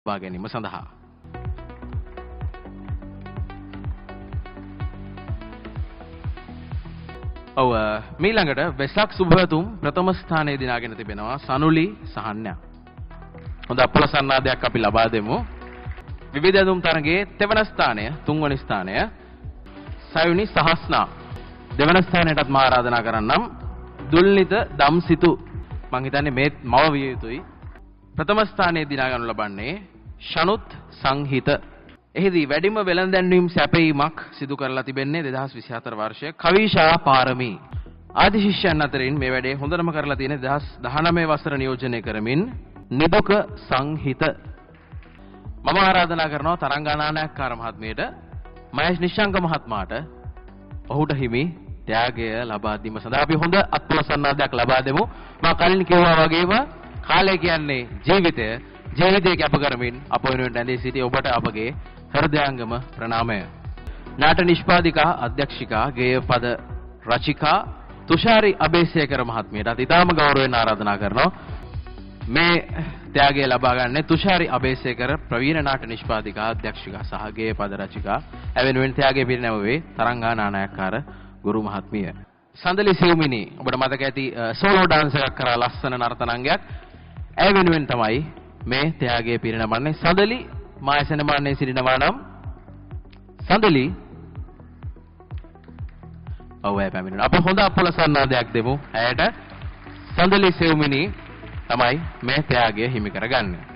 ලබා ගැනීම සඳහා මීළඟට වෙසක් සුභතුම් ප්‍රථම ස්ථානයේ දිනාගෙන තිබෙනවා සනුලි සහන්‍යා. හොඳ අපලසන්නාදයක් අපි ලබා දෙමු. විවිධ ඇඳුම් තරගයේ තෙවන ස්ථානය, තුන්වන ස්ථානය සයුනි සහස්නා. දෙවන ස්ථානයටත් මා ආරාධනා කරන්නම් දුල්නිත දම්සිතු. මං හිතන්නේ මේ මව විය යුතුයි. ප්‍රථම ස්ථානයේ දිනා ගනු ලබන්නේ ෂනුත් සංහිත. එහිදී වැඩිම වෙළඳැන්වීම් සැපයීමක් සිදු කරලා තිබෙන්නේ 2024 වර්ෂයේ කවිෂා පාරමී. ආදි ශිෂ්‍යයන් අතරින් මේ වැඩේ හොඳටම කරලා තියෙන 2019 වසර නියෝජනය කරමින් නිදුක සංහිත. මම ආරාධනා කරනවා තරංගානායකකාර මහත්මියට මහේෂ් නිශ්ශංක මහත්මයාට ඔහුට හිමි ත්‍යාගය ලබා දීම සඳහා අපි හොඳ අත්පොලසන්නාදයක් ලබා දෙමු. මම කලින් කිව්වා වගේම කාලය කියන්නේ ජීවිතය. ජීවිතය කැප කරමින් අප වෙනුවෙන් රැඳී සිටි ඔබට අපගේ හෘදයාංගම ප්‍රණාමය. නාට්‍ය නිෂ්පාදිකා අධ්‍යක්ෂිකා ගේය පද රචිකා තුෂාරි අබේසේකර මහත්මියට ඉතාම ගෞරවයෙන් ආරාධනා කරනවා. මේ ත්‍යාගය ලබා ගන්නේ තුෂාරි අබේසේකර ප්‍රවීණ නාට්‍ය නිෂ්පාදිකා අධ්‍යක්ෂිකා සහ ගේය පද රචිකා. එවෙනුවෙන් ත්‍යාගය පිරිනැමුවේ තරංගානායකකාර ගුරු මහත්මිය. සඳලි සිව්මිනි ඔබට මතක ඇති සෝලෝ ඩාන්ස් එකක් කරා ලස්සන නර්තනාංගයක්. ඒ වෙනුවෙන් තමයි මේ ත්‍යාගය පිරිනමන්නේ. සඳලි මායසන මාන්නේ සිටිනවා නම් සඳලි ඔව් පැමිණෙනවා. අප හොඳ අපලසන්නාදයක් දෙමු. ඇයට සඳලි සිව්මිනි තමයි මේ ත්‍යාගය හිමි කරගන්නේ.